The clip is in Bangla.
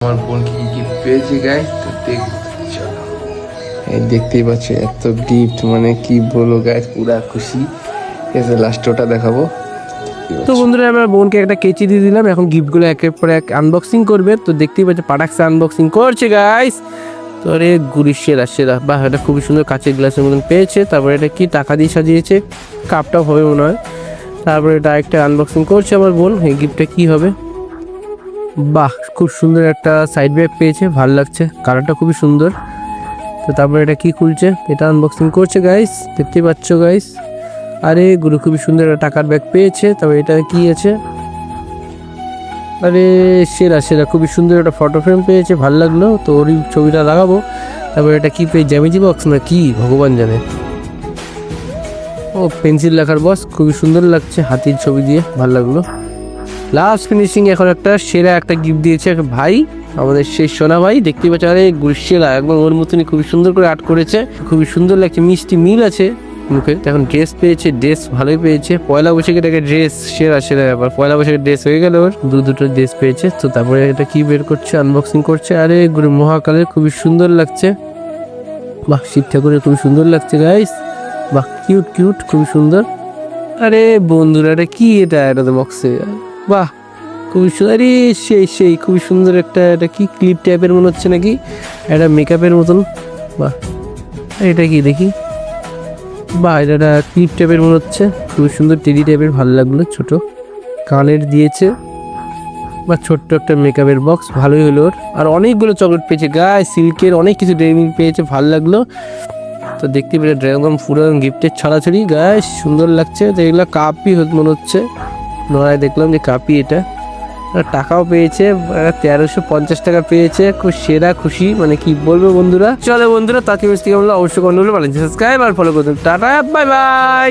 আমার বোন কি গিফট পেয়েছে গাইস, তো চলো এই দেখতেই পাচ্ছ এত গিফট, মানে কি বলবো গাইস, পুরা খুশি। এসে লাস্ট ওটা দেখাবো। তো বন্ধুরা আমরা বোনকে একটা কেচি দিয়ে দিলাম, এখন গিফটগুলো একের পর এক আনবক্সিং করবে। তো দেখতেই পাচ্ছ পাটাক্সে আনবক্সিং করছে গাইস। তো আরে গুড়ি সেরা সেরা, বাহ এটা খুবই সুন্দর কাঁচের গ্লাসের মতন পেয়েছে। তারপরে এটা কি টাকা দিয়ে সাজিয়েছে, কাপটাও হবে মনে হয়। তারপরে এটা একটা আনবক্সিং করছে আমার বোন। এই গিফটটা কি হবে, বাহ খুব সুন্দর একটা সাইড ব্যাগ পেয়েছে, ভালো লাগছে, কালারটা খুবই সুন্দর। তো তারপরে এটা কি খুলছে, এটা আনবক্সিং করছে গাইস, দেখতেই পাচ্ছ গাইস। আরে গুরু খুবই সুন্দর একটা টাকার ব্যাগ পেয়েছে। তবে এটা কি আছে, আরে সেরা সেরা, খুবই সুন্দর একটা ফটো ফ্রেম পেয়েছে, ভালো লাগলো। তো ওরই ছবিটা লাগাবো। তারপরে এটা কি পেয়ে, জ্যামিতি বক্স না কি ভগবান জানে। ও পেন্সিল লেখার বক্স, খুবই সুন্দর লাগছে, হাতির ছবি দিয়ে, ভালো লাগলো। লাস্ট ফিনিশিং এখন একটা সেরা একটা গিফট দিয়েছে একটা ভাই, আমাদের সেই সোনা ভাই, দেখতেই পাচ্ছ। আরে সেরা একদম ওর মতনই খুবই সুন্দর করে আর্ট করেছে, খুবই সুন্দর লাগছে, মিষ্টি মিল আছে মুখে। এখন ড্রেস পেয়েছে, ড্রেস ভালোই পেয়েছে। পয়লা বৈশাখের একটা ড্রেস, সেরা সেরা ব্যাপার, পয়লা বৈশাখের ড্রেস হয়ে গেল ওর, দুটো ড্রেস পেয়েছে। তো তারপরে এটা কি বের করছে, আনবক্সিং করছে। আরে গুরু মহাকালের, খুবই সুন্দর লাগছে, বাহ শিব ঠাকুরের খুবই সুন্দর লাগছে গাইস, বাহ কিউট কিউট, খুবই সুন্দর। আরে বন্ধুরা এটা কি, এটা তো বক্সে, বাহ খুবই সুন্দর। আরে সেই সেই খুবই সুন্দর একটা, এটা কি ক্লিপ টাইপের মনে হচ্ছে নাকি, এটা মেকআপের মতন, বাহ। এটা কি দেখি, বাহ এটা ক্লিপ টাইপের মনে হচ্ছে, খুবই সুন্দর টেডি টাইপের, ভালো লাগলো। ছোট কানের দিয়েছে, বা ছোট্ট একটা মেকআপের বক্স, ভালোই হলো ওর। আর অনেকগুলো চকলেট পেয়েছে গায়ে, সিল্কের অনেক কিছু ড্রেমিং পেয়েছে, ভালো লাগলো। তো দেখতে পেলে ড্রাগন পুরো গিফটের ছড়াছড়ি গায়ে, সুন্দর লাগছে। তো এগুলো কাপই মনে হচ্ছে, নয় দেখলাম যে কাপি এটা। আর টাকাও পেয়েছে, 1350 টাকা পেয়েছে, খুব সেরা খুশি, মানে কি বলবো বন্ধুরা। চলো বন্ধুরা, তাকে মিষ্টি কেমন অবশ্যই কমেন্ট করলে ভালো, সাবস্ক্রাইব আর ফলো করুন। Tata bye bye.